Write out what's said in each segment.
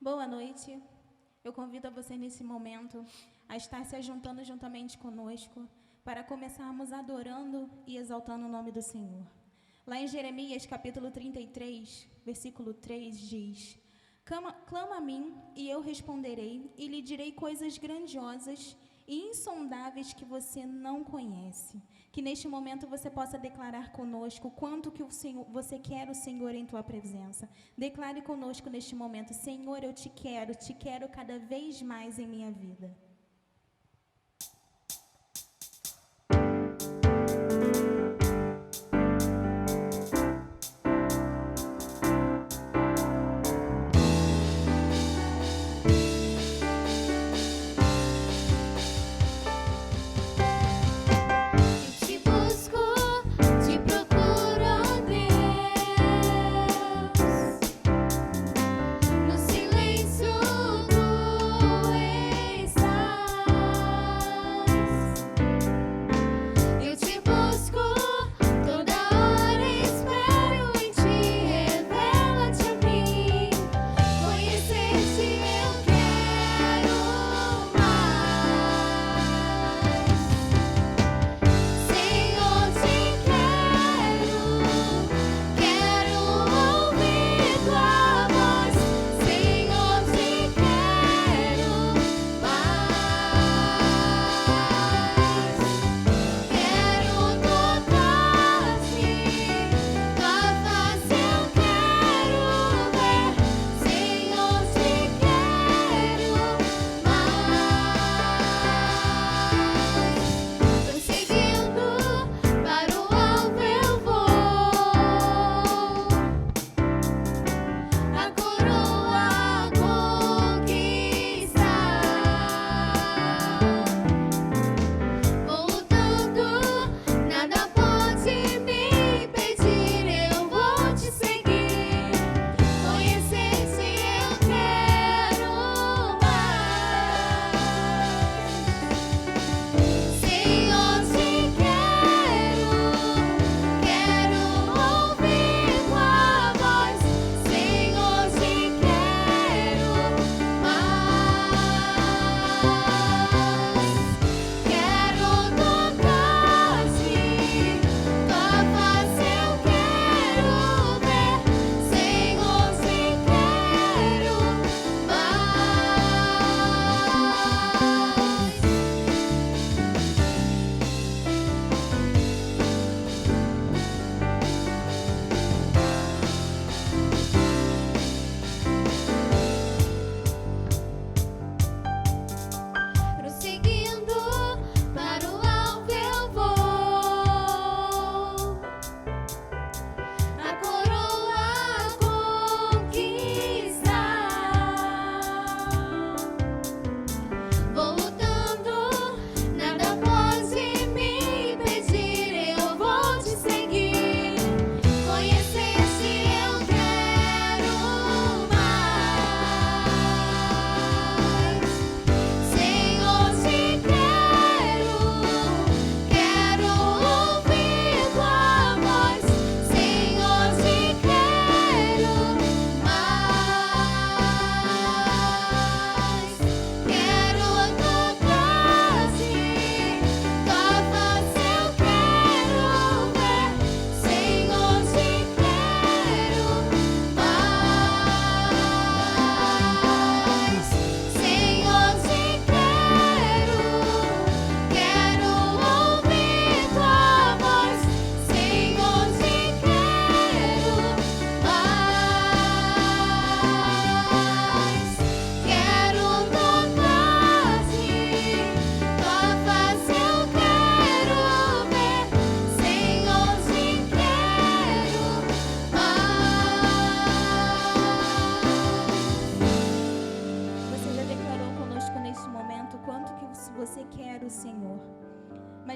Boa noite. Eu convido a você nesse momento a estar se ajuntando juntamente conosco para começarmos adorando e exaltando o nome do Senhor. Lá em Jeremias, capítulo 33, versículo 3, diz: Clama a mim, e eu responderei, e lhe direi coisas grandiosas e insondáveis que você não conhece. Que neste momento você possa declarar conosco quanto que o Senhor, você quer o Senhor em tua presença. Declare conosco neste momento: Senhor, eu te quero cada vez mais em minha vida.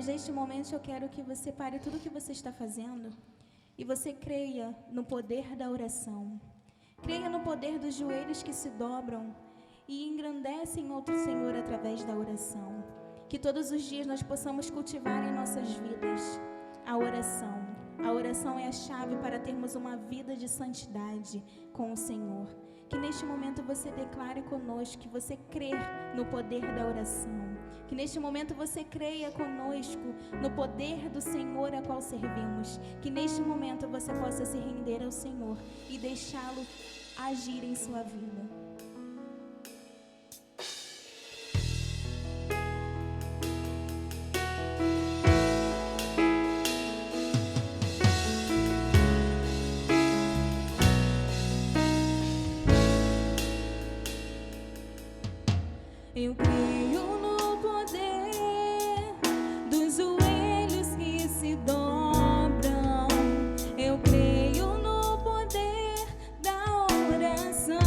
Mas neste momento eu quero que você pare tudo o que você está fazendo e você creia no poder da oração. Creia no poder dos joelhos que se dobram e engrandecem outro Senhor através da oração. Que todos os dias nós possamos cultivar em nossas vidas a oração. A oração é a chave para termos uma vida de santidade com o Senhor. Que neste momento você declare conosco que você crê no poder da oração. Que neste momento você creia conosco no poder do Senhor a qual servimos. Que neste momento você possa se render ao Senhor e deixá-lo agir em sua vida. Eu creio no poder dos joelhos que se dobram. Eu creio no poder da oração.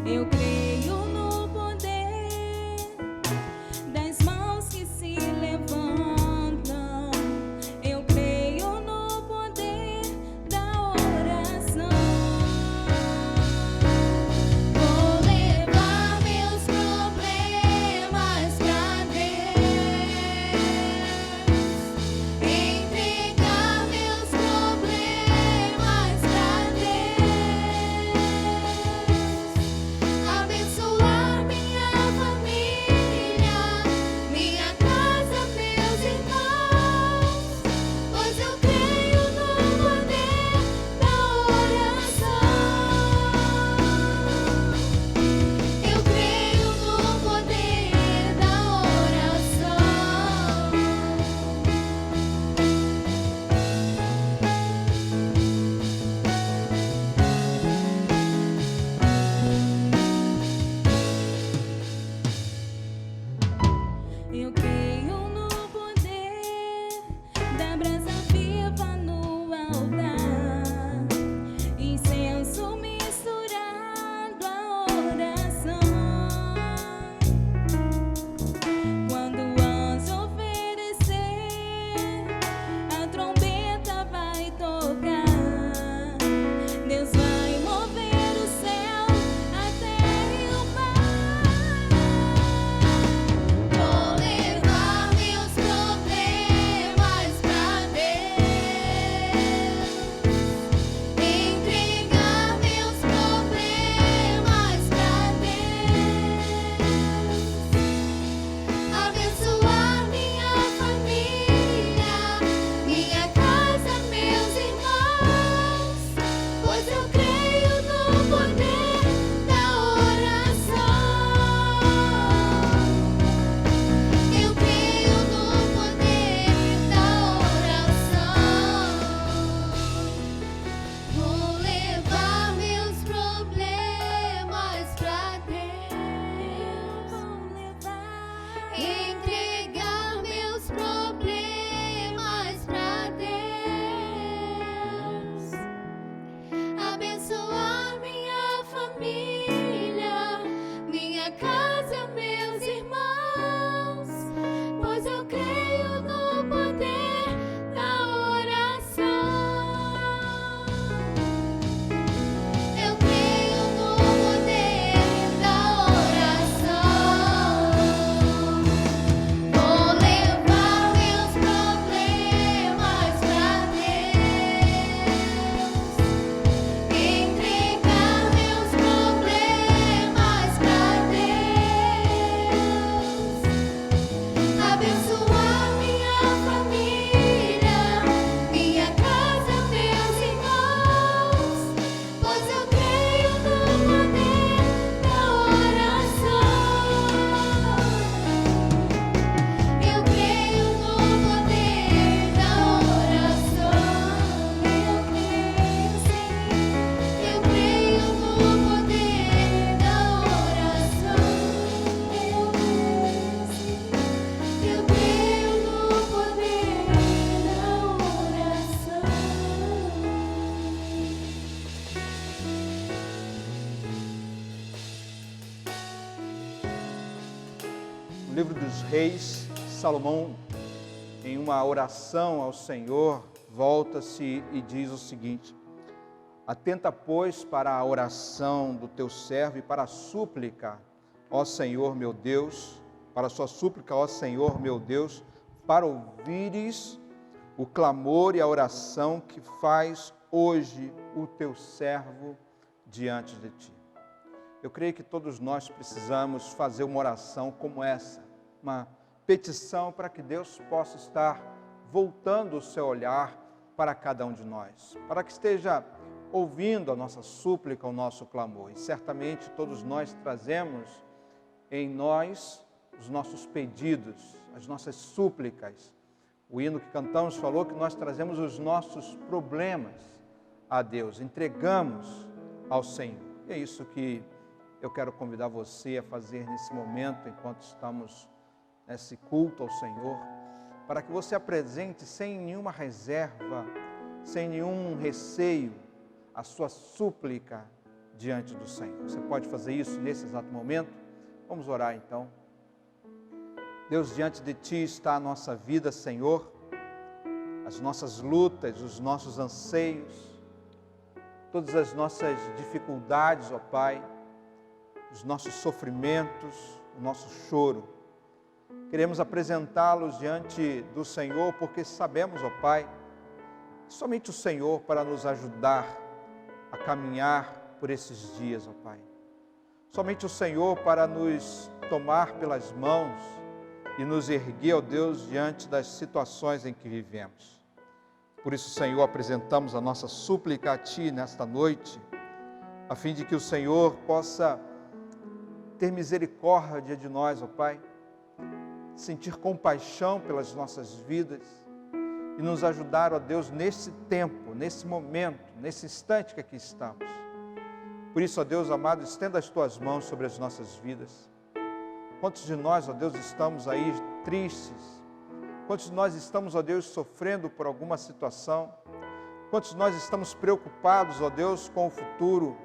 Eu creio no poder das mãos que se levantam. Eu creio no poder da oração. Eu creio no poder da brasa viva no altar, incenso misturado à oração. Quando o anjo oferecer, a trombeta vai tocar. Deus vai mover o céu, a terra e o mar. No livro dos Reis, Salomão, em uma oração ao Senhor, volta-se e diz o seguinte: atenta, pois, para a oração do teu servo e para a súplica, ó Senhor meu Deus, para a sua súplica, ó Senhor meu Deus, para ouvires o clamor e a oração que faz hoje o teu servo diante de ti. Eu creio que todos nós precisamos fazer uma oração como essa, uma petição para que Deus possa estar voltando o seu olhar para cada um de nós, para que esteja ouvindo a nossa súplica, o nosso clamor. E certamente todos nós trazemos em nós os nossos pedidos, as nossas súplicas. O hino que cantamos falou que nós trazemos os nossos problemas a Deus, entregamos ao Senhor. E é isso que eu quero convidar você a fazer nesse momento, enquanto estamos nesse culto ao Senhor, para que você apresente sem nenhuma reserva, sem nenhum receio, a sua súplica diante do Senhor. Você pode fazer isso nesse exato momento? Vamos orar então. Deus, diante de Ti está a nossa vida, Senhor, as nossas lutas, os nossos anseios, todas as nossas dificuldades, ó Pai, os nossos sofrimentos, o nosso choro. Queremos apresentá-los diante do Senhor, porque sabemos, ó Pai, que somente o Senhor para nos ajudar a caminhar por esses dias, ó Pai. Somente o Senhor para nos tomar pelas mãos e nos erguer, ó Deus, diante das situações em que vivemos. Por isso, Senhor, apresentamos a nossa súplica a Ti nesta noite, a fim de que o Senhor possa ter misericórdia de nós, ó Pai, sentir compaixão pelas nossas vidas e nos ajudar, ó Deus, nesse tempo, nesse momento, nesse instante que aqui estamos. Por isso, ó Deus amado, estenda as Tuas mãos sobre as nossas vidas. Quantos de nós, ó Deus, estamos aí tristes? Quantos de nós estamos, ó Deus, sofrendo por alguma situação? Quantos de nós estamos preocupados, ó Deus, com o futuro?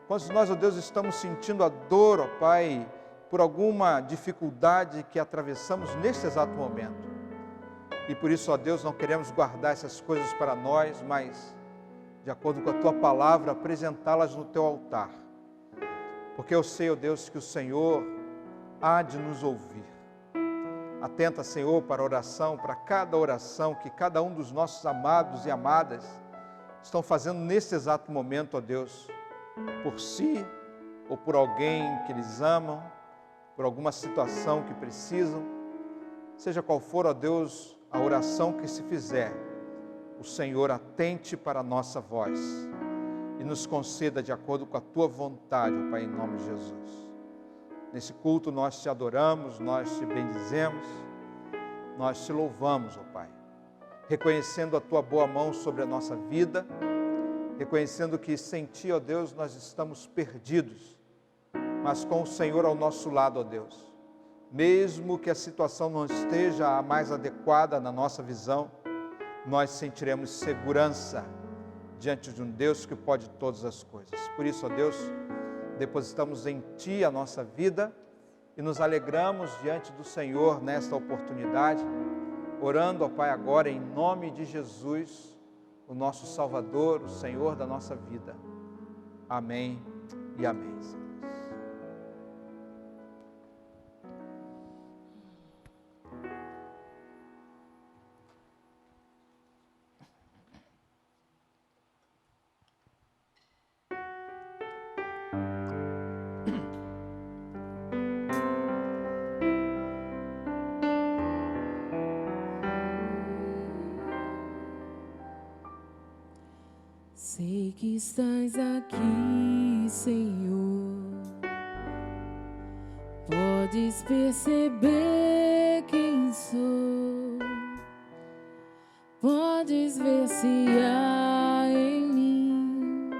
Quantos de nós, ó Deus, estamos sentindo a dor, ó Pai, por alguma dificuldade que atravessamos neste exato momento? E por isso, ó Deus, não queremos guardar essas coisas para nós, mas, de acordo com a Tua palavra, apresentá-las no Teu altar. Porque eu sei, ó Deus, que o Senhor há de nos ouvir. Atenta, Senhor, para a oração, para cada oração que cada um dos nossos amados e amadas estão fazendo nesse exato momento, ó Deus, por si ou por alguém que eles amam, por alguma situação que precisam. Seja qual for, ó Deus, a oração que se fizer, o Senhor atente para a nossa voz e nos conceda de acordo com a Tua vontade, ó Pai, em nome de Jesus. Nesse culto nós Te adoramos, nós Te bendizemos, nós Te louvamos, ó Pai, reconhecendo a Tua boa mão sobre a nossa vida, reconhecendo que sem Ti, ó Deus, nós estamos perdidos, mas com o Senhor ao nosso lado, ó Deus, mesmo que a situação não esteja a mais adequada na nossa visão, nós sentiremos segurança diante de um Deus que pode todas as coisas. Por isso, ó Deus, depositamos em Ti a nossa vida e nos alegramos diante do Senhor nesta oportunidade, orando, ó Pai, agora em nome de Jesus, o nosso Salvador, o Senhor da nossa vida. Amém e amém. Sei que estás aqui, Senhor. Podes perceber quem sou. Podes ver se há em mim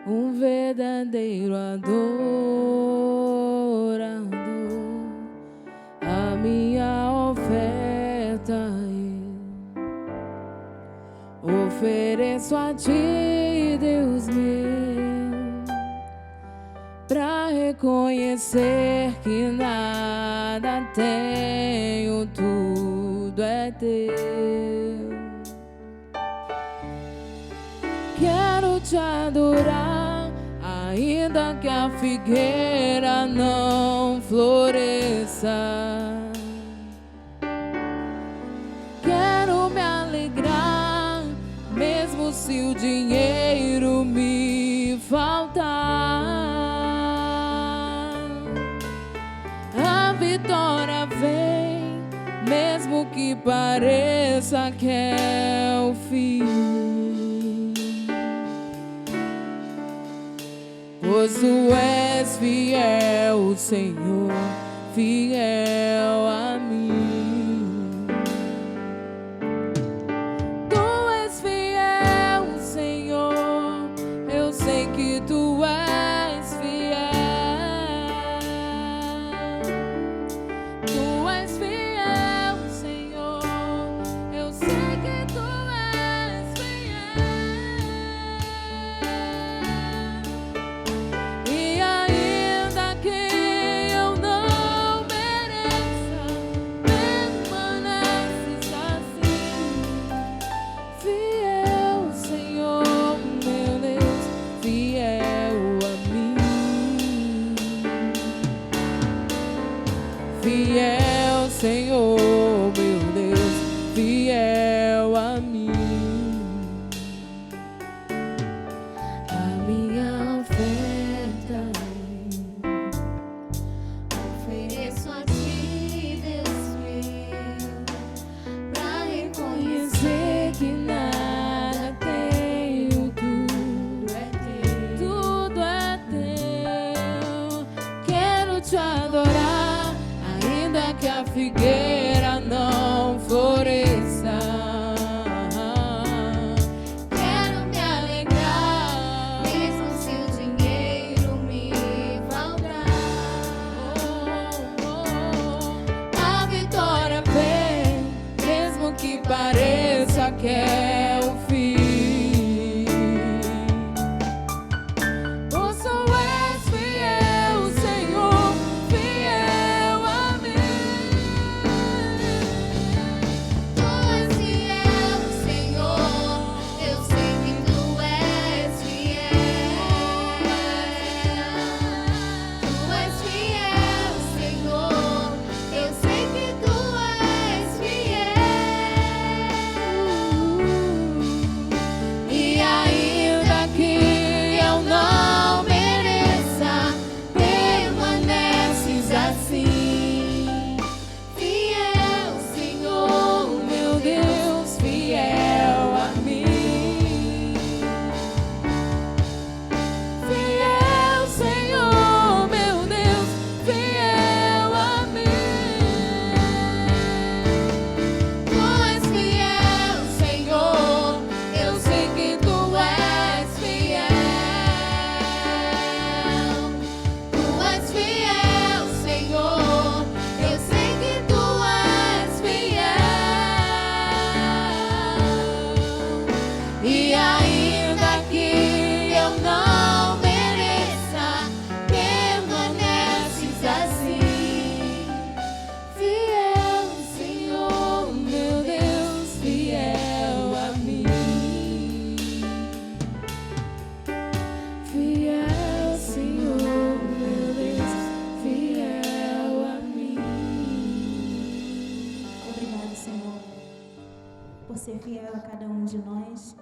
um verdadeiro adorador. A minha oferta ofereço a Ti, Deus meu, pra reconhecer que nada tenho, tudo é Teu. Quero Te adorar, ainda que a figueira não floresça. se o dinheiro me faltar, a vitória vem, mesmo que pareça que é o fim. Pois tu és fiel, Senhor, fiel a mim. Tu és fiel, Senhor, eu sei que tu és fiel. Tu és fiel, Senhor, eu sei que tu és fiel. E ainda que eu não mereça, permaneces assim. Fiel, Senhor, meu Deus, fiel a mim. Fiel, Senhor, meu Deus, fiel a mim. A minha oferta Ofereço a ti, Deus meu, pra reconhecer que nada tenho, tudo é teu. Quero te adorar, ainda que a figueira não floresça. Quero me alegrar, mesmo se o dinheiro me faltar. A vitória vem, mesmo que pareça que é o fim. Pois tu és fiel, Senhor, fiel a mim. Tu és fiel, Senhor, eu sei que tu és fiel. Tu és fiel, Senhor, eu sei que tu és fiel. E ainda que eu não mereça, permaneces assim. Fiel, Senhor, Meu Deus, fiel a mim. Fiel, Senhor, meu Deus, fiel a mim. tu és fiel, Senhor, eu sei que tu és fiel. Tu és fiel, Senhor, eu sei que tu és fiel. E ainda que eu não mereça, permaneces assim. Fiel, Senhor, meu Deus, fiel a mim. Fiel, Senhor, meu Deus, fiel a mim. Obrigado, Senhor, por ser fiel a cada um de nós.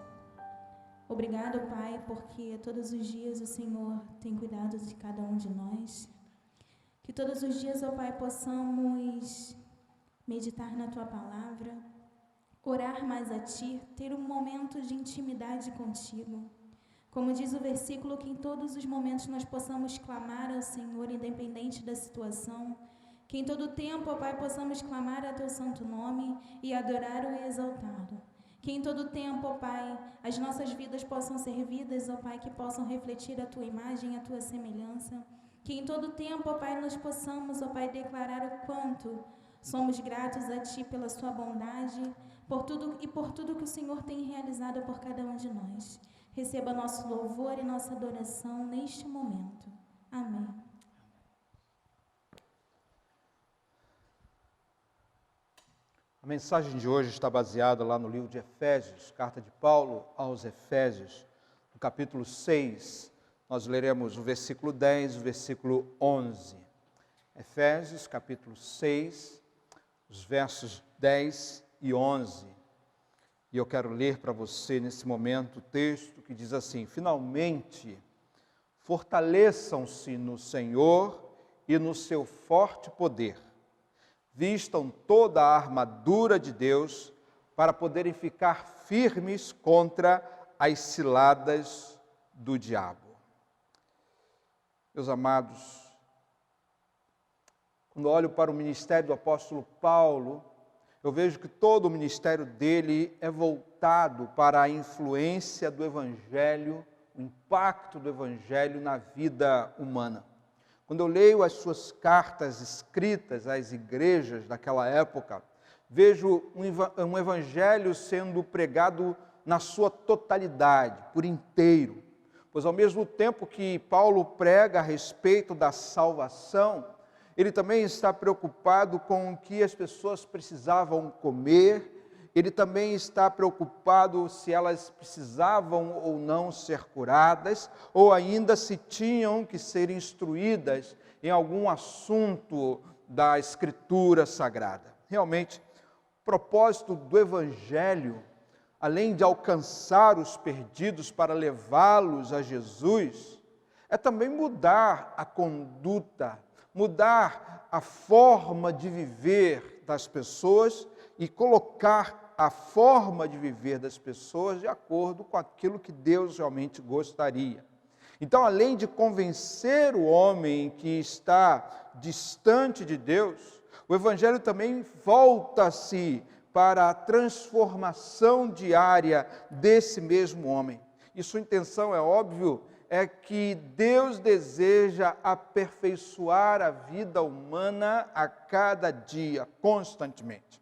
Obrigado, Pai, porque todos os dias o Senhor tem cuidado de cada um de nós. Que todos os dias, ó Pai, possamos meditar na Tua palavra, orar mais a Ti, ter um momento de intimidade contigo. Como diz o versículo, que em todos os momentos nós possamos clamar ao Senhor, independente da situação. Que em todo tempo, ó Pai, possamos clamar a Teu santo nome e adorá-lo e exaltá-lo. Que em todo tempo, ó Pai, as nossas vidas possam ser vidas, ó Pai, que possam refletir a Tua imagem, a Tua semelhança. Que em todo tempo, ó Pai, nós possamos, ó Pai, declarar o quanto somos gratos a Ti pela Sua bondade, por tudo que o Senhor tem realizado por cada um de nós. Receba nosso louvor e nossa adoração neste momento. Amém. A mensagem de hoje está baseada lá no livro de Efésios, carta de Paulo aos Efésios, no capítulo 6. Nós leremos o versículo 10 e o versículo 11. Efésios, capítulo 6, os versos 10 e 11. E eu quero ler para você nesse momento o texto que diz assim: finalmente, fortaleçam-se no Senhor e no seu forte poder. Vistam toda a armadura de Deus para poderem ficar firmes contra as ciladas do diabo. Meus amados, quando olho para o ministério do apóstolo Paulo, eu vejo que todo o ministério dele é voltado para a influência do Evangelho, o impacto do Evangelho na vida humana. Quando eu leio as suas cartas escritas às igrejas daquela época, vejo um Evangelho sendo pregado na sua totalidade, por inteiro. Pois ao mesmo tempo que Paulo prega a respeito da salvação, ele também está preocupado com o que as pessoas precisavam comer, ele também está preocupado se elas precisavam ou não ser curadas, ou ainda se tinham que ser instruídas em algum assunto da Escritura Sagrada. Realmente, o propósito do Evangelho, além de alcançar os perdidos para levá-los a Jesus, é também mudar a conduta, mudar a forma de viver das pessoas e colocar a forma de viver das pessoas de acordo com aquilo que Deus realmente gostaria. Então, além de convencer o homem que está distante de Deus, o Evangelho também volta-se para a transformação diária desse mesmo homem. E sua intenção, é óbvio, é que Deus deseja aperfeiçoar a vida humana a cada dia, constantemente.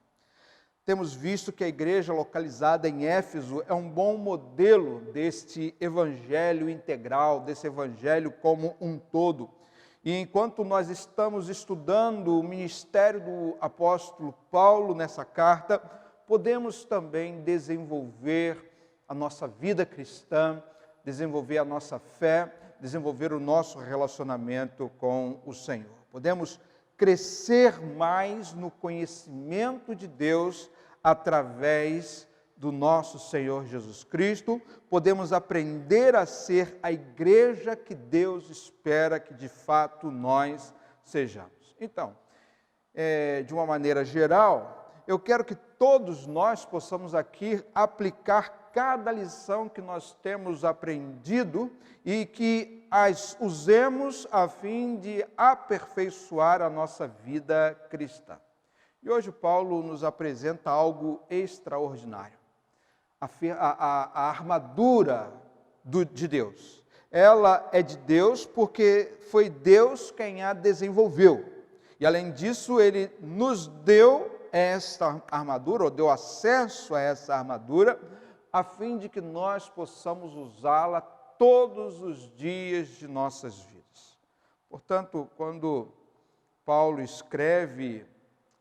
Temos visto que a igreja localizada em Éfeso é um bom modelo deste evangelho integral, desse evangelho como um todo. E enquanto nós estamos estudando o ministério do apóstolo Paulo nessa carta, podemos também desenvolver a nossa vida cristã, desenvolver a nossa fé, desenvolver o nosso relacionamento com o Senhor. Podemos crescer mais no conhecimento de Deus através do nosso Senhor Jesus Cristo. Podemos aprender a ser a igreja que Deus espera que de fato nós sejamos. Então, de uma maneira geral, eu quero que todos nós possamos aqui aplicar cada lição que nós temos aprendido e que as usemos a fim de aperfeiçoar a nossa vida cristã. E hoje Paulo nos apresenta algo extraordinário. A armadura de Deus. Ela é de Deus porque foi Deus quem a desenvolveu. E além disso, Ele nos deu esta armadura, ou deu acesso a essa armadura, a fim de que nós possamos usá-la todos os dias de nossas vidas. Portanto, quando Paulo escreve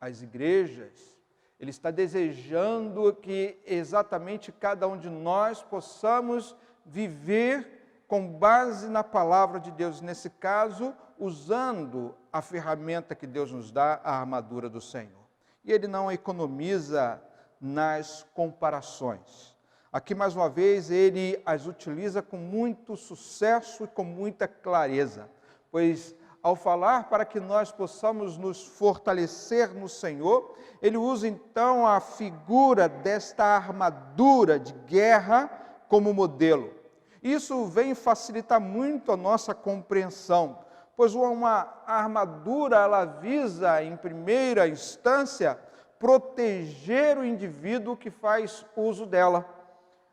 às igrejas, ele está desejando que exatamente cada um de nós possamos viver com base na palavra de Deus, nesse caso, usando a ferramenta que Deus nos dá, a armadura do Senhor. E ele não economiza nas comparações. Aqui, mais uma vez, ele as utiliza com muito sucesso e com muita clareza, pois, ao falar para que nós possamos nos fortalecer no Senhor, ele usa, então, a figura desta armadura de guerra como modelo. Isso vem facilitar muito a nossa compreensão, pois uma armadura, ela visa, em primeira instância, proteger o indivíduo que faz uso dela.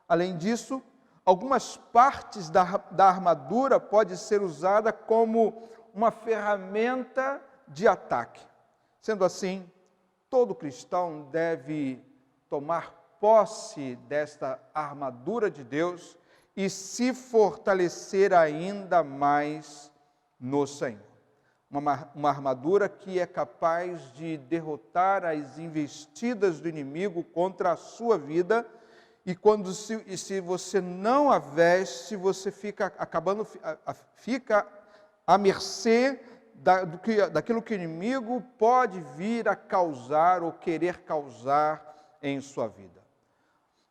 Além disso, algumas partes da armadura podem ser usada como uma ferramenta de ataque. Sendo assim, todo cristão deve tomar posse desta armadura de Deus e se fortalecer ainda mais no Senhor. Uma armadura que é capaz de derrotar as investidas do inimigo contra a sua vida. E se você não a veste, você fica à mercê daquilo que o inimigo pode vir a causar ou querer causar em sua vida.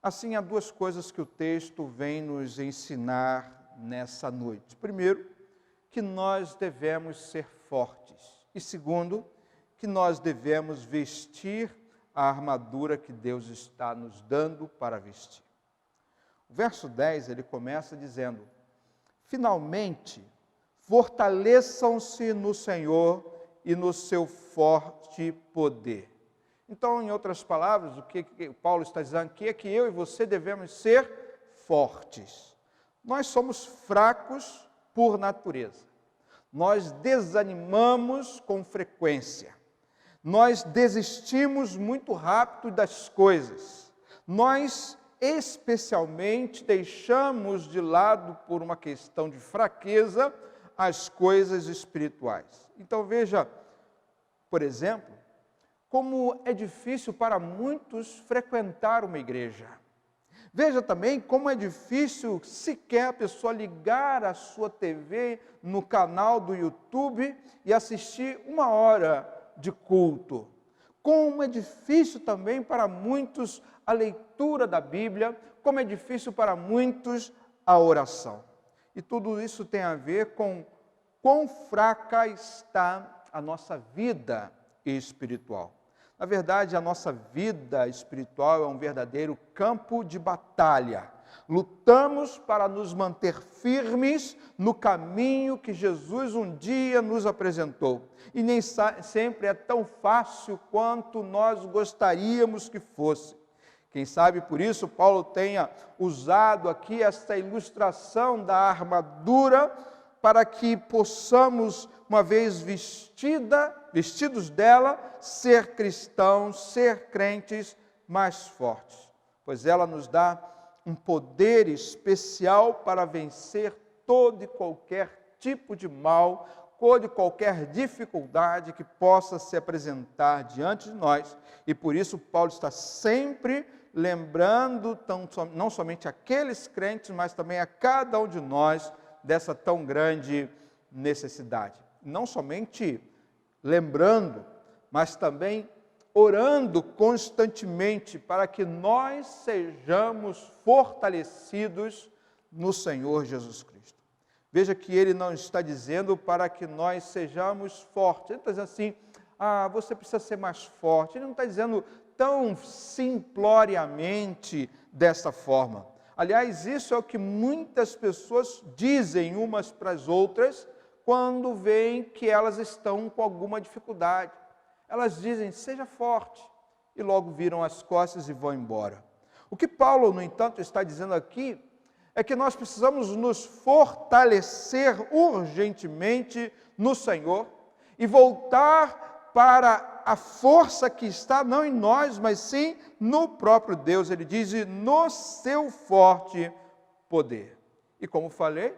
Assim, há duas coisas que o texto vem nos ensinar nessa noite. Primeiro, que nós devemos ser fortes. E segundo, que nós devemos vestir a armadura que Deus está nos dando para vestir. O verso 10, ele começa dizendo: finalmente, fortaleçam-se no Senhor e no seu forte poder. Então, em outras palavras, o que Paulo está dizendo aqui é que eu e você devemos ser fortes. Nós somos fracos por natureza. Nós desanimamos com frequência. Nós desistimos muito rápido das coisas. Nós, especialmente, deixamos de lado, por uma questão de fraqueza, as coisas espirituais. Então, veja, por exemplo, como é difícil para muitos frequentar uma igreja. Veja também como é difícil sequer a pessoa ligar a sua TV no canal do YouTube e assistir 1 hora de culto. Como é difícil também para muitos a leitura da Bíblia, como é difícil para muitos a oração. E tudo isso tem a ver com quão fraca está a nossa vida espiritual. Na verdade, a nossa vida espiritual é um verdadeiro campo de batalha. Lutamos para nos manter firmes no caminho que Jesus um dia nos apresentou. E nem sempre é tão fácil quanto nós gostaríamos que fosse. Quem sabe por isso Paulo tenha usado aqui esta ilustração da armadura para que possamos, uma vez vestidos dela, ser cristãos, ser crentes mais fortes. Pois ela nos dá um poder especial para vencer todo e qualquer tipo de mal, toda e qualquer dificuldade que possa se apresentar diante de nós. E por isso Paulo está sempre lembrando, não somente aqueles crentes, mas também a cada um de nós, dessa tão grande necessidade. Não somente lembrando, mas também orando constantemente para que nós sejamos fortalecidos no Senhor Jesus Cristo. Veja que ele não está dizendo para que nós sejamos fortes. Ele está dizendo assim, você precisa ser mais forte. Ele não está dizendo tão simploriamente dessa forma. Aliás, isso é o que muitas pessoas dizem umas para as outras quando veem que elas estão com alguma dificuldade. Elas dizem, seja forte, e logo viram as costas e vão embora. O que Paulo, no entanto, está dizendo aqui é que nós precisamos nos fortalecer urgentemente no Senhor e voltar para a força que está não em nós, mas sim no próprio Deus. Ele diz, no seu forte poder. E como falei,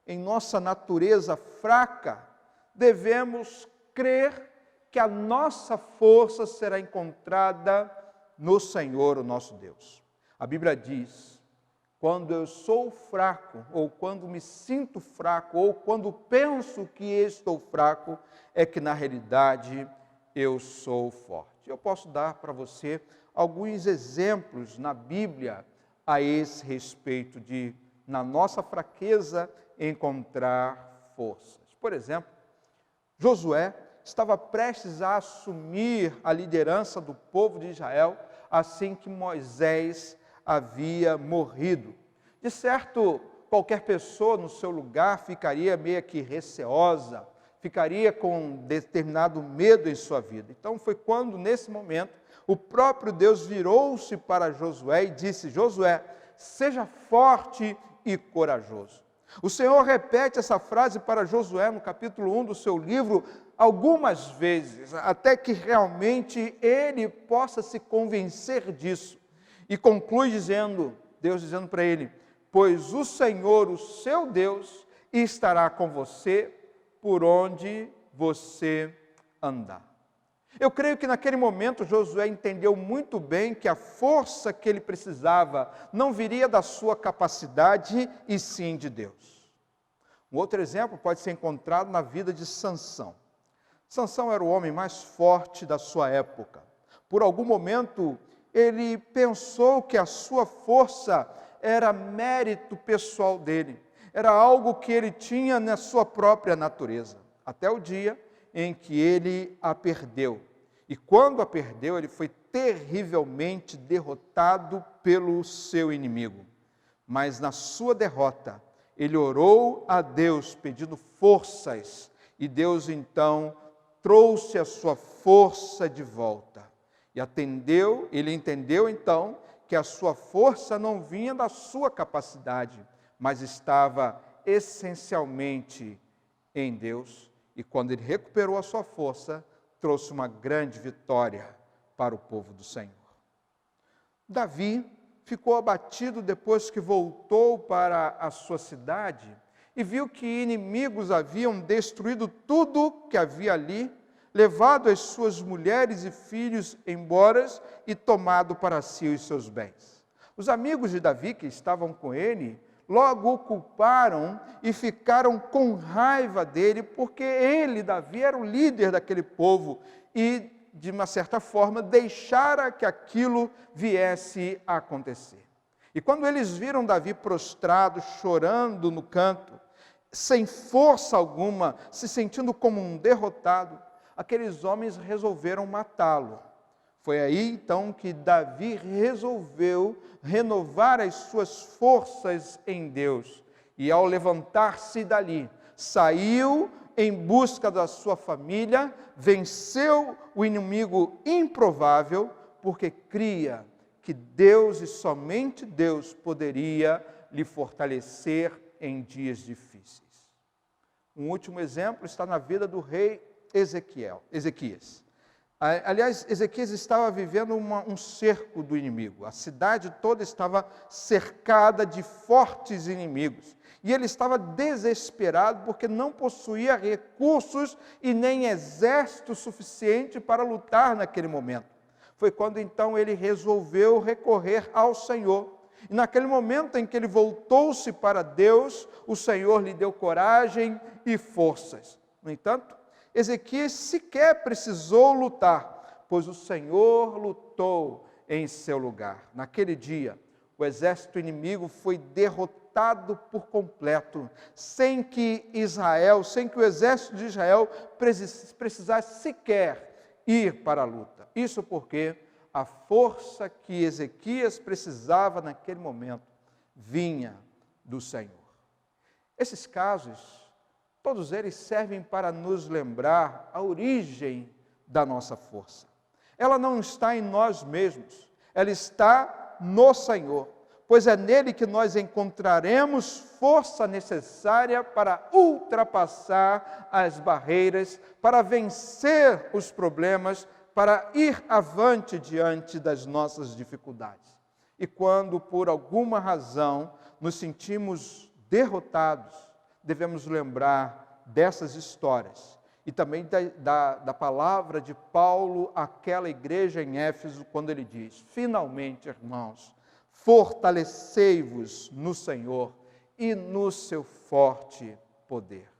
em nossa natureza fraca, devemos crer que a nossa força será encontrada no Senhor, o nosso Deus. A Bíblia diz, quando eu sou fraco, ou quando me sinto fraco, ou quando penso que estou fraco, é que na realidade eu sou forte. Eu posso dar para você alguns exemplos na Bíblia a esse respeito de, na nossa fraqueza, encontrar forças. Por exemplo, Josué estava prestes a assumir a liderança do povo de Israel assim que Moisés havia morrido. De certo, qualquer pessoa no seu lugar ficaria meio que receosa, ficaria com determinado medo em sua vida. Então foi quando, nesse momento, o próprio Deus virou-se para Josué e disse, Josué, seja forte e corajoso. O Senhor repete essa frase para Josué no capítulo 1 do seu livro algumas vezes, até que realmente ele possa se convencer disso. E conclui dizendo, Deus dizendo para ele, pois o Senhor, o seu Deus, estará com você por onde você andar. Eu creio que naquele momento Josué entendeu muito bem que a força que ele precisava não viria da sua capacidade e sim de Deus. Um outro exemplo pode ser encontrado na vida de Sansão. Sansão era o homem mais forte da sua época. Por algum momento ele pensou que a sua força era mérito pessoal dele, era algo que ele tinha na sua própria natureza, até o dia em que ele a perdeu. E quando a perdeu, ele foi terrivelmente derrotado pelo seu inimigo. Mas na sua derrota, ele orou a Deus pedindo forças, e Deus então trouxe a sua força de volta. E ele entendeu então que a sua força não vinha da sua capacidade, mas estava essencialmente em Deus. E quando ele recuperou a sua força, trouxe uma grande vitória para o povo do Senhor. Davi ficou abatido depois que voltou para a sua cidade e viu que inimigos haviam destruído tudo que havia ali, levado as suas mulheres e filhos embora e tomado para si os seus bens. Os amigos de Davi que estavam com ele logo o culparam e ficaram com raiva dele, porque ele, Davi, era o líder daquele povo e, de uma certa forma, deixara que aquilo viesse a acontecer. E quando eles viram Davi prostrado, chorando no canto, sem força alguma, se sentindo como um derrotado, aqueles homens resolveram matá-lo. Foi aí então que Davi resolveu renovar as suas forças em Deus. E ao levantar-se dali, saiu em busca da sua família, venceu o inimigo improvável, porque cria que Deus e somente Deus poderia lhe fortalecer em dias difíceis. Um último exemplo está na vida do rei Ezequias. Aliás, Ezequias estava vivendo um cerco do inimigo. A cidade toda estava cercada de fortes inimigos. E ele estava desesperado porque não possuía recursos e nem exército suficiente para lutar naquele momento. Foi quando então ele resolveu recorrer ao Senhor. E naquele momento em que ele voltou-se para Deus, o Senhor lhe deu coragem e forças. No entanto, Ezequias sequer precisou lutar, pois o Senhor lutou em seu lugar. Naquele dia, o exército inimigo foi derrotado por completo, sem que o exército de Israel precisasse sequer ir para a luta. Isso porque a força que Ezequias precisava naquele momento vinha do Senhor. Esses casos, todos eles servem para nos lembrar a origem da nossa força. Ela não está em nós mesmos, ela está no Senhor, pois é nele que nós encontraremos força necessária para ultrapassar as barreiras, para vencer os problemas, para ir avante diante das nossas dificuldades. E quando, por alguma razão, nos sentimos derrotados, devemos lembrar dessas histórias e também da palavra de Paulo àquela igreja em Éfeso, quando ele diz: finalmente, irmãos, fortalecei-vos no Senhor e no seu forte poder.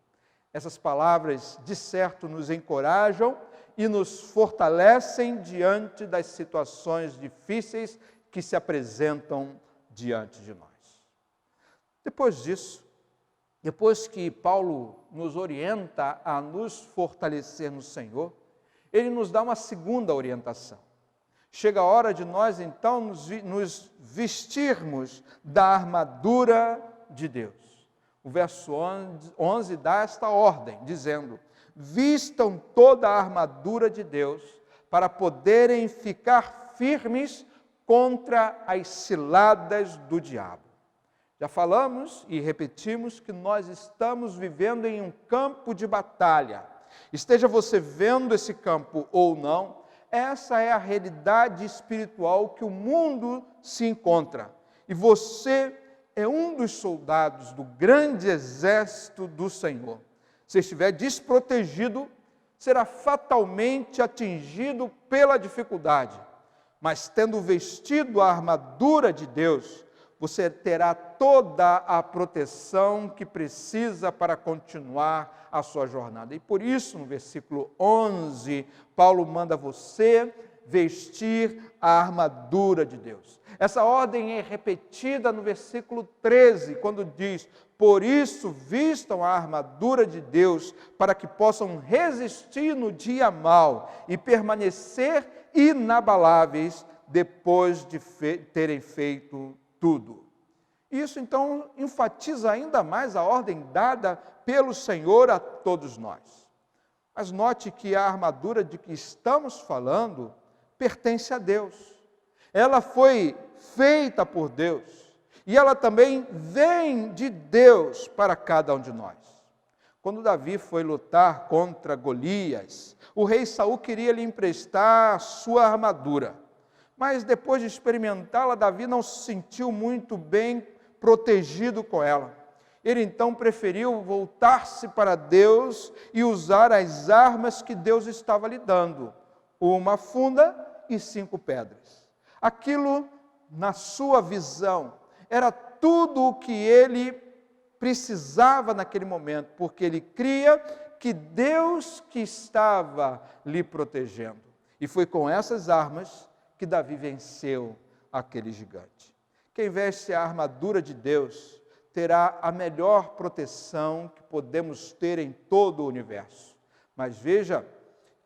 Essas palavras, de certo, nos encorajam e nos fortalecem diante das situações difíceis que se apresentam diante de nós. Depois disso, depois que Paulo nos orienta a nos fortalecer no Senhor, ele nos dá uma segunda orientação. Chega a hora de nós, então, nos vestirmos da armadura de Deus. O verso 11 dá esta ordem, dizendo: vistam toda a armadura de Deus para poderem ficar firmes contra as ciladas do diabo. Já falamos e repetimos que nós estamos vivendo em um campo de batalha. Esteja você vendo esse campo ou não, essa é a realidade espiritual que o mundo se encontra. E você é um dos soldados do grande exército do Senhor. Se estiver desprotegido, será fatalmente atingido pela dificuldade. Mas tendo vestido a armadura de Deus, você terá toda a proteção que precisa para continuar a sua jornada. E por isso, no versículo 11, Paulo manda você vestir a armadura de Deus. Essa ordem é repetida no versículo 13, quando diz: por isso vistam a armadura de Deus, para que possam resistir no dia mau e permanecer inabaláveis depois de terem feito tudo. Isso então enfatiza ainda mais a ordem dada pelo Senhor a todos nós. Mas note que a armadura de que estamos falando pertence a Deus. Ela foi feita por Deus e ela também vem de Deus para cada um de nós. Quando Davi foi lutar contra Golias, o rei Saul queria lhe emprestar a sua armadura. Mas depois de experimentá-la, Davi não se sentiu muito bem protegido com ela. Ele então preferiu voltar-se para Deus e usar as armas que Deus estava lhe dando, uma funda e 5 pedras. Aquilo, na sua visão, era tudo o que ele precisava naquele momento, porque ele cria que Deus que estava lhe protegendo. E foi com essas armas que Davi venceu aquele gigante. Quem veste a armadura de Deus terá a melhor proteção que podemos ter em todo o universo. Mas veja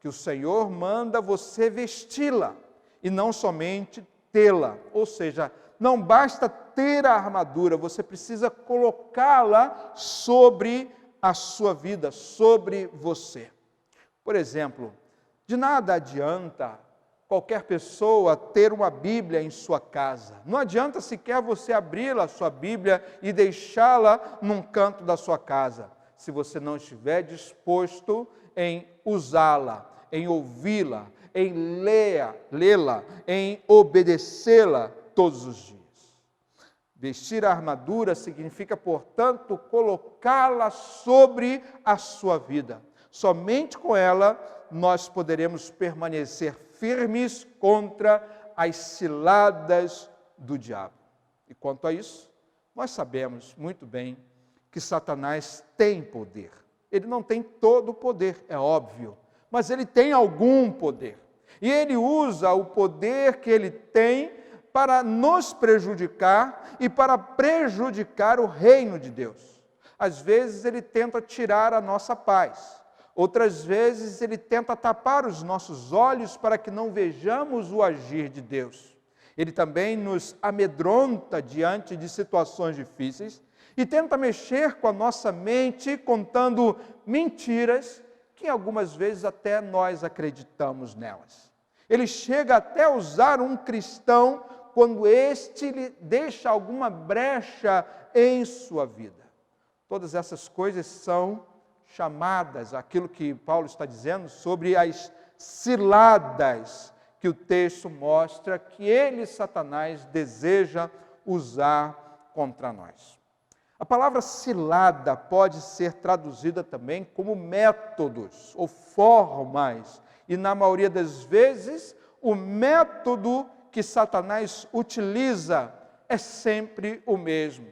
que o Senhor manda você vesti-la e não somente tê-la. Ou seja, não basta ter a armadura, você precisa colocá-la sobre a sua vida, sobre você. Por exemplo, de nada adianta qualquer pessoa ter uma Bíblia em sua casa. Não adianta sequer você abrir a sua Bíblia e deixá-la num canto da sua casa, se você não estiver disposto em usá-la, em ouvi-la, em lê-la, em obedecê-la todos os dias. Vestir a armadura significa, portanto, colocá-la sobre a sua vida. Somente com ela nós poderemos permanecer firmes contra as ciladas do diabo. E quanto a isso, nós sabemos muito bem que Satanás tem poder. Ele não tem todo o poder, é óbvio, mas ele tem algum poder. E ele usa o poder que ele tem para nos prejudicar e para prejudicar o reino de Deus. Às vezes ele tenta tirar a nossa paz. Outras vezes ele tenta tapar os nossos olhos para que não vejamos o agir de Deus. Ele também nos amedronta diante de situações difíceis e tenta mexer com a nossa mente contando mentiras que algumas vezes até nós acreditamos nelas. Ele chega até a usar um cristão quando este lhe deixa alguma brecha em sua vida. Todas essas coisas são chamadas, aquilo que Paulo está dizendo sobre as ciladas que o texto mostra que ele, Satanás, deseja usar contra nós. A palavra cilada pode ser traduzida também como métodos ou formas, e na maioria das vezes o método que Satanás utiliza é sempre o mesmo: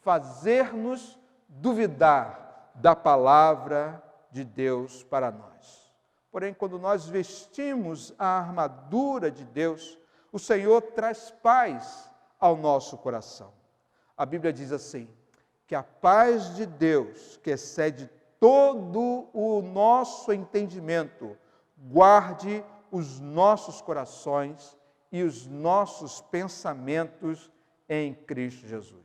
fazer-nos duvidar da palavra de Deus para nós. Porém, quando nós vestimos a armadura de Deus, o Senhor traz paz ao nosso coração. A Bíblia diz assim, que a paz de Deus, que excede todo o nosso entendimento, guarde os nossos corações e os nossos pensamentos em Cristo Jesus.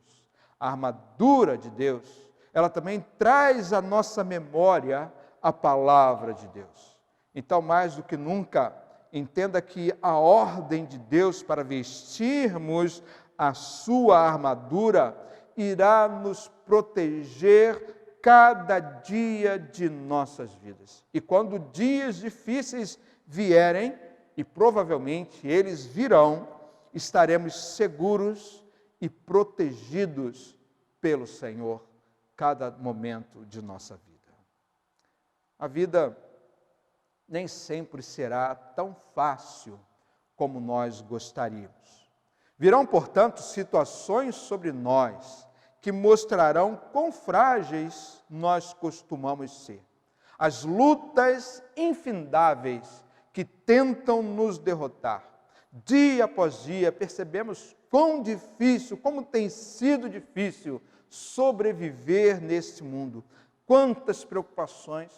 A armadura de Deus, ela também traz à nossa memória a palavra de Deus. Então, mais do que nunca, entenda que a ordem de Deus para vestirmos a sua armadura irá nos proteger cada dia de nossas vidas. E quando dias difíceis vierem, e provavelmente eles virão, estaremos seguros e protegidos pelo Senhor cada momento de nossa vida. A vida nem sempre será tão fácil como nós gostaríamos. Virão, portanto, situações sobre nós que mostrarão quão frágeis nós costumamos ser. As lutas infindáveis que tentam nos derrotar. Dia após dia, percebemos quão difícil, como tem sido difícil sobreviver neste mundo. Quantas preocupações,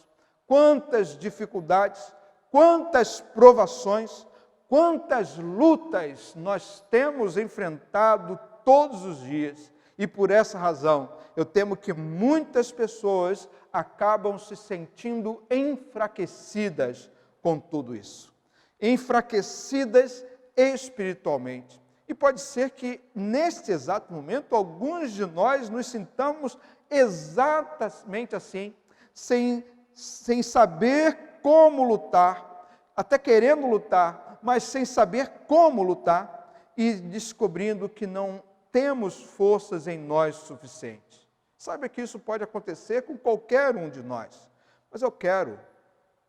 quantas dificuldades, quantas provações, quantas lutas nós temos enfrentado todos os dias. E por essa razão, eu temo que muitas pessoas acabam se sentindo enfraquecidas com tudo isso. Enfraquecidas espiritualmente. E pode ser que, neste exato momento, alguns de nós nos sintamos exatamente assim, sem saber como lutar, até querendo lutar, mas sem saber como lutar, e descobrindo que não temos forças em nós suficientes. Saiba que isso pode acontecer com qualquer um de nós, mas eu quero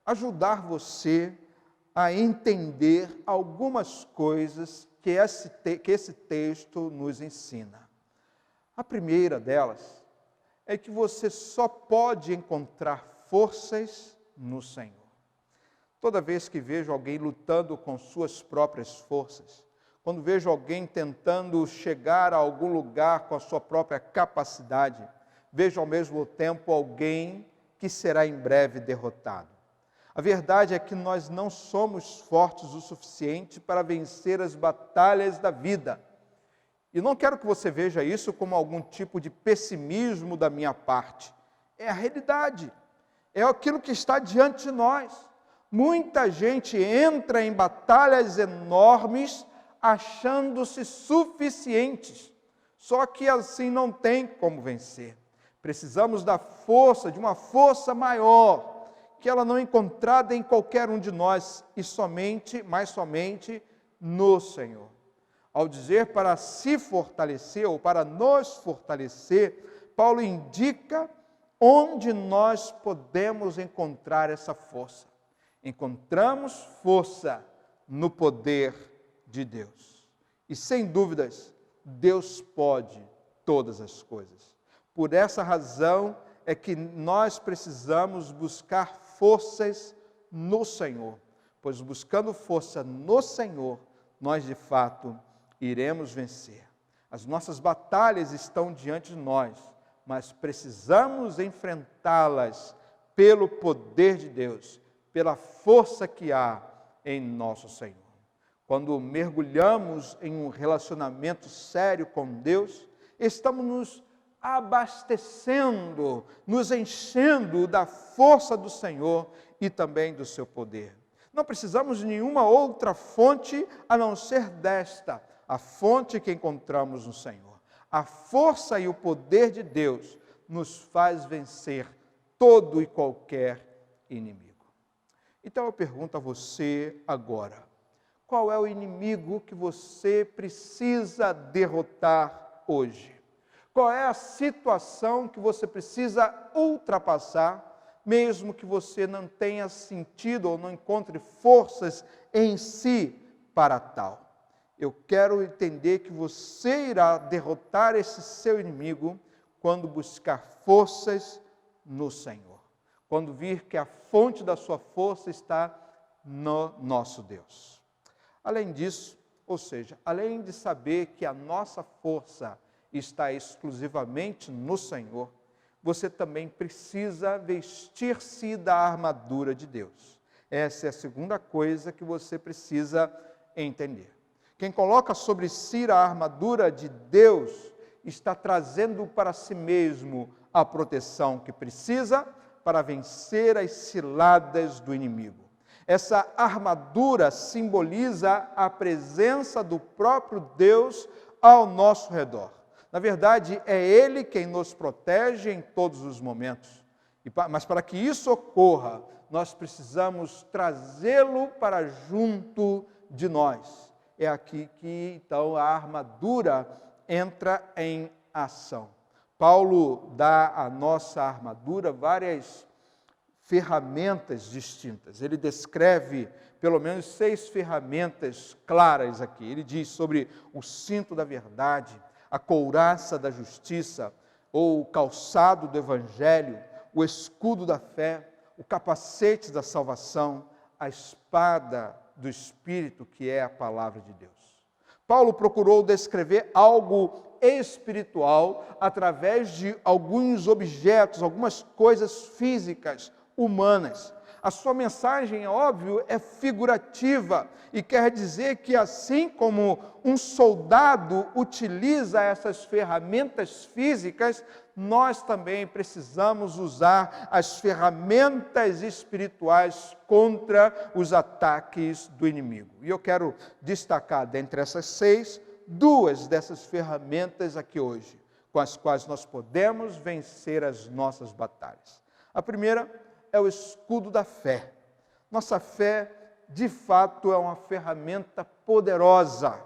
ajudar você a entender algumas coisas que esse texto nos ensina. A primeira delas é que você só pode encontrar forças no Senhor. Toda vez que vejo alguém lutando com suas próprias forças, quando vejo alguém tentando chegar a algum lugar com a sua própria capacidade, vejo ao mesmo tempo alguém que será em breve derrotado. A verdade é que nós não somos fortes o suficiente para vencer as batalhas da vida. E não quero que você veja isso como algum tipo de pessimismo da minha parte. É a realidade. É aquilo que está diante de nós. Muita gente entra em batalhas enormes achando-se suficientes. Só que assim não tem como vencer. Precisamos da força, de uma força maior, que ela não é encontrada em qualquer um de nós, e somente no Senhor. Ao dizer para se fortalecer, ou para nos fortalecer, Paulo indica onde nós podemos encontrar essa força. Encontramos força no poder de Deus. E sem dúvidas, Deus pode todas as coisas. Por essa razão é que nós precisamos buscar forças no Senhor, pois buscando força no Senhor, nós de fato iremos vencer. As nossas batalhas estão diante de nós, mas precisamos enfrentá-las pelo poder de Deus, pela força que há em nosso Senhor. Quando mergulhamos em um relacionamento sério com Deus, estamos nos abastecendo, nos enchendo da força do Senhor e também do seu poder. Não precisamos de nenhuma outra fonte a não ser desta, a fonte que encontramos no Senhor. A força e o poder de Deus nos faz vencer todo e qualquer inimigo. Então eu pergunto a você agora, qual é o inimigo que você precisa derrotar hoje? Qual é a situação que você precisa ultrapassar, mesmo que você não tenha sentido ou não encontre forças em si para tal? Eu quero entender que você irá derrotar esse seu inimigo quando buscar forças no Senhor. Quando vir que a fonte da sua força está no nosso Deus. Além disso, ou seja, além de saber que a nossa força está exclusivamente no Senhor, você também precisa vestir-se da armadura de Deus. Essa é a segunda coisa que você precisa entender. Quem coloca sobre si a armadura de Deus está trazendo para si mesmo a proteção que precisa para vencer as ciladas do inimigo. Essa armadura simboliza a presença do próprio Deus ao nosso redor. Na verdade, é Ele quem nos protege em todos os momentos. Mas para que isso ocorra, nós precisamos trazê-lo para junto de nós. É aqui que, então, a armadura entra em ação. Paulo dá à nossa armadura várias ferramentas distintas. Ele descreve pelo menos 6 ferramentas claras aqui. Ele diz sobre o cinto da verdade, a couraça da justiça, ou o calçado do evangelho, o escudo da fé, o capacete da salvação, a espada do Espírito, que é a palavra de Deus. Paulo procurou descrever algo espiritual através de alguns objetos, algumas coisas físicas, humanas. A sua mensagem, é óbvio, é figurativa e quer dizer que assim como um soldado utiliza essas ferramentas físicas, nós também precisamos usar as ferramentas espirituais contra os ataques do inimigo. E eu quero destacar dentre essas 6, 2 dessas ferramentas aqui hoje, com as quais nós podemos vencer as nossas batalhas. A primeira é o escudo da fé. Nossa fé, de fato, é uma ferramenta poderosa.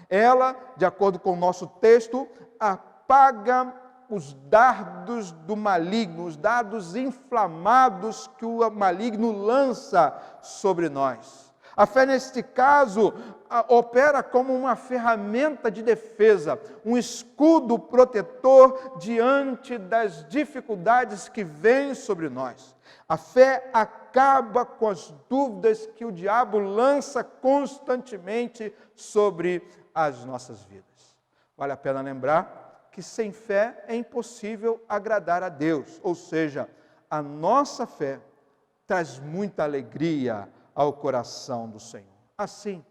Ela, de acordo com o nosso texto, apaga os dardos do maligno, os dardos inflamados que o maligno lança sobre nós. A fé, neste caso, opera como uma ferramenta de defesa, um escudo protetor diante das dificuldades que vêm sobre nós. A fé acaba com as dúvidas que o diabo lança constantemente sobre as nossas vidas. Vale a pena lembrar que sem fé é impossível agradar a Deus, ou seja, a nossa fé traz muita alegria ao coração do Senhor. Assim,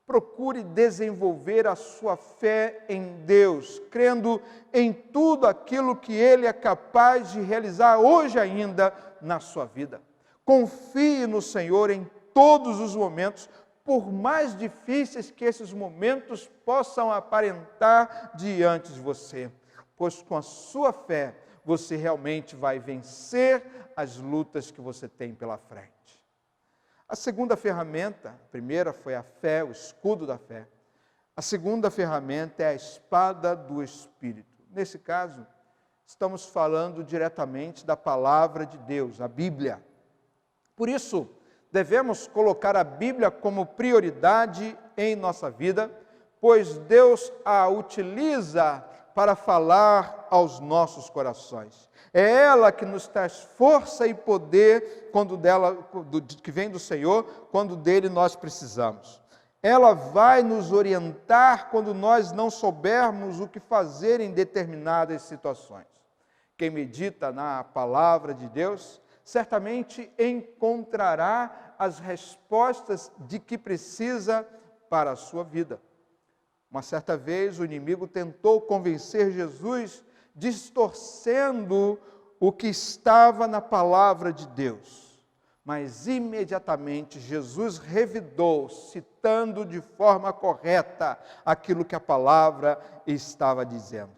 procure desenvolver a sua fé em Deus, crendo em tudo aquilo que Ele é capaz de realizar hoje ainda na sua vida. Confie no Senhor em todos os momentos, por mais difíceis que esses momentos possam aparentar diante de você, pois com a sua fé você realmente vai vencer as lutas que você tem pela frente. A segunda ferramenta, a primeira foi a fé, o escudo da fé. A segunda ferramenta é a espada do Espírito. Nesse caso, estamos falando diretamente da palavra de Deus, a Bíblia. Por isso, devemos colocar a Bíblia como prioridade em nossa vida, pois Deus a utiliza para falar aos nossos corações. É ela que nos traz força e poder que vem do Senhor, quando dele nós precisamos. Ela vai nos orientar quando nós não soubermos o que fazer em determinadas situações. Quem medita na palavra de Deus, certamente encontrará as respostas de que precisa para a sua vida. Uma certa vez o inimigo tentou convencer Jesus, distorcendo o que estava na palavra de Deus. Mas imediatamente Jesus revidou, citando de forma correta aquilo que a palavra estava dizendo.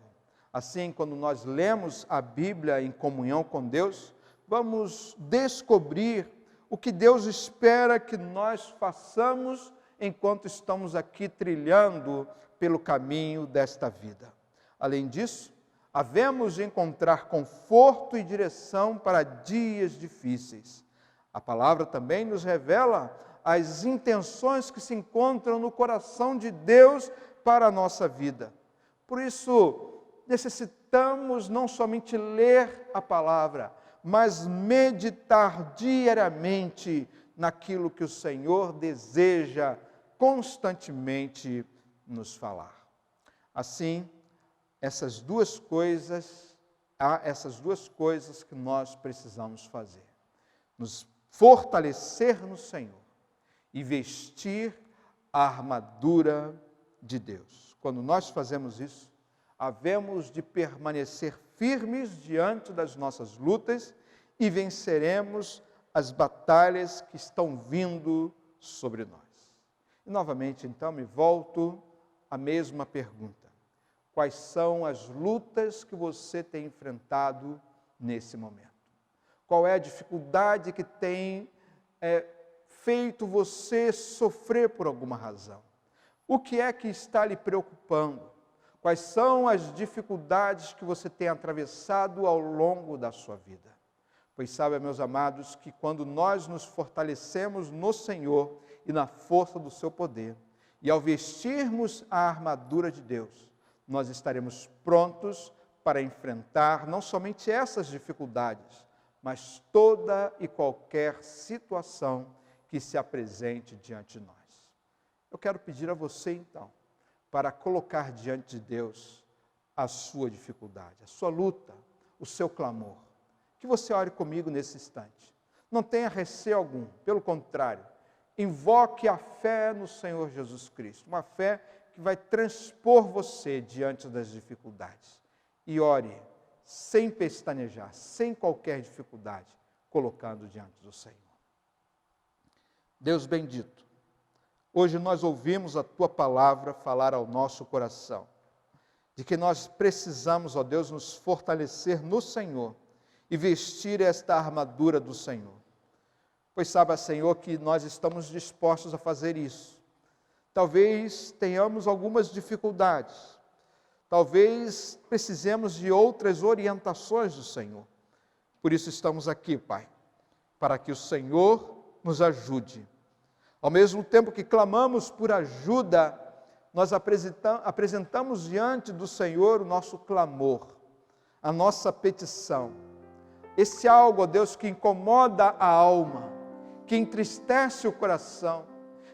Assim, quando nós lemos a Bíblia em comunhão com Deus, vamos descobrir o que Deus espera que nós façamos enquanto estamos aqui trilhando pelo caminho desta vida. Além disso, havemos de encontrar conforto e direção para dias difíceis. A palavra também nos revela as intenções que se encontram no coração de Deus para a nossa vida. Por isso, necessitamos não somente ler a palavra, mas meditar diariamente naquilo que o Senhor deseja constantemente nos falar. Assim, há essas duas coisas que nós precisamos fazer: nos fortalecer no Senhor e vestir a armadura de Deus. Quando nós fazemos isso, havemos de permanecer firmes diante das nossas lutas e venceremos as batalhas que estão vindo sobre nós. E novamente, então, me volto à mesma pergunta: quais são as lutas que você tem enfrentado nesse momento? Qual é a dificuldade que tem feito você sofrer por alguma razão? O que é que está lhe preocupando? Quais são as dificuldades que você tem atravessado ao longo da sua vida? Pois sabe, meus amados, que quando nós nos fortalecemos no Senhor e na força do seu poder, e ao vestirmos a armadura de Deus, nós estaremos prontos para enfrentar não somente essas dificuldades, mas toda e qualquer situação que que se apresente diante de nós. Eu quero pedir a você, então, para colocar diante de Deus a sua dificuldade, a sua luta, o seu clamor. Que você ore comigo nesse instante. Não tenha receio algum, pelo contrário, invoque a fé no Senhor Jesus Cristo, uma fé que vai transpor você diante das dificuldades. E ore sem pestanejar, sem qualquer dificuldade, colocando diante do Senhor. Deus bendito, hoje nós ouvimos a Tua palavra falar ao nosso coração, de que nós precisamos, ó Deus, nos fortalecer no Senhor e vestir esta armadura do Senhor. Pois saiba, Senhor, que nós estamos dispostos a fazer isso. Talvez tenhamos algumas dificuldades, talvez precisemos de outras orientações do Senhor. Por isso estamos aqui, Pai, para que o Senhor nos ajude. Ao mesmo tempo que clamamos por ajuda, nós apresentamos diante do Senhor o nosso clamor, a nossa petição. Esse algo, ó Deus, que incomoda a alma, que entristece o coração,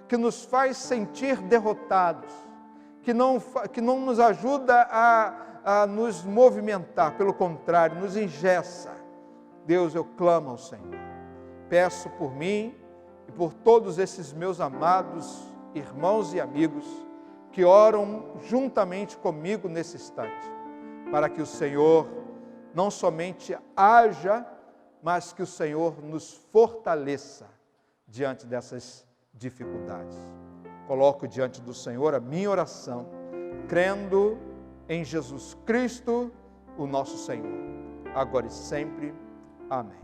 que nos faz sentir derrotados, que não nos ajuda a nos movimentar, pelo contrário, nos engessa. Deus, eu clamo ao Senhor. Peço por mim e por todos esses meus amados irmãos e amigos que oram juntamente comigo nesse instante, para que o Senhor não somente haja, mas que o Senhor nos fortaleça diante dessas dificuldades. Coloco diante do Senhor a minha oração, crendo em Jesus Cristo, o nosso Senhor, agora e sempre. Amém.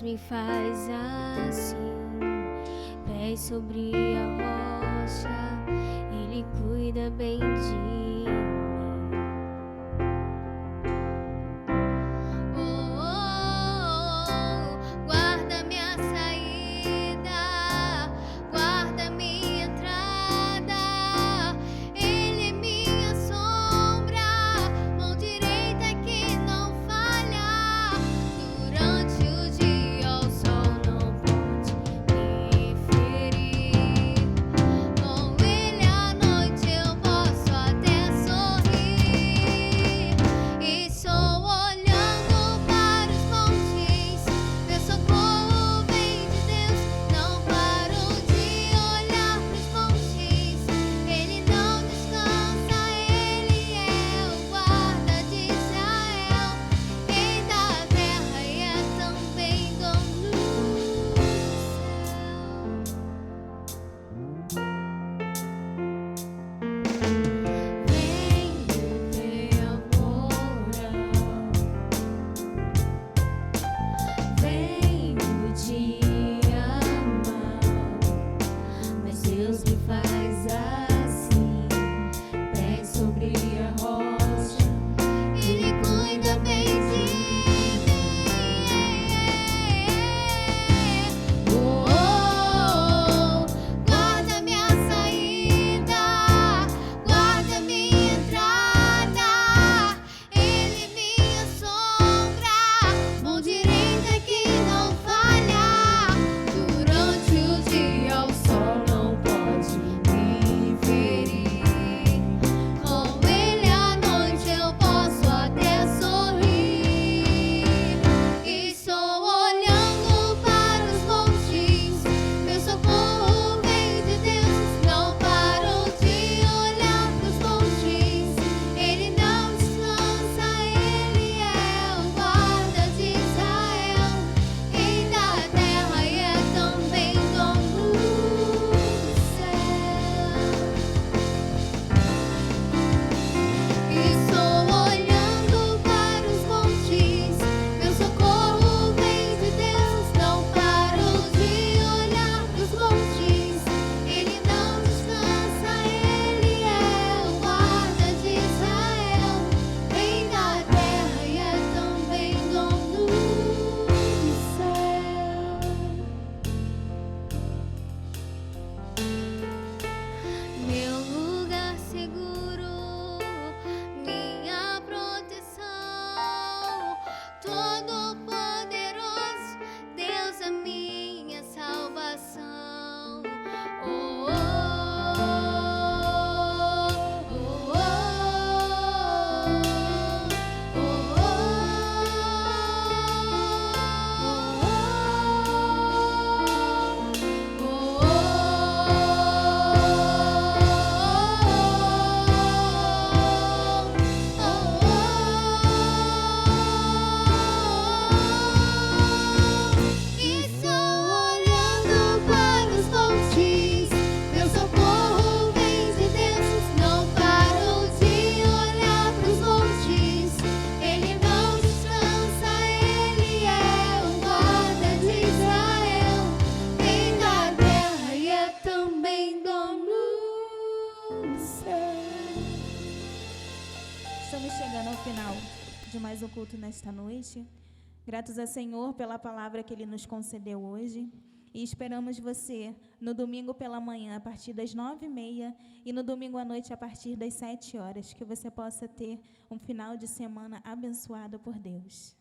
Me faz assim, pés sobre a rocha, Ele cuida bem de mim. Oh, oh, oh, guarda minha saída, guarda minha entrada, Ele é minha sombra, mão direita que não falha, durante o dia. Com Ele à noite eu posso até sorrir. Estamos chegando ao final de mais um culto nesta noite. Gratos ao Senhor pela palavra que Ele nos concedeu hoje. E esperamos você no domingo pela manhã, a partir das 9h30, e no domingo à noite, a partir das 7 horas. Que você possa ter um final de semana abençoado por Deus.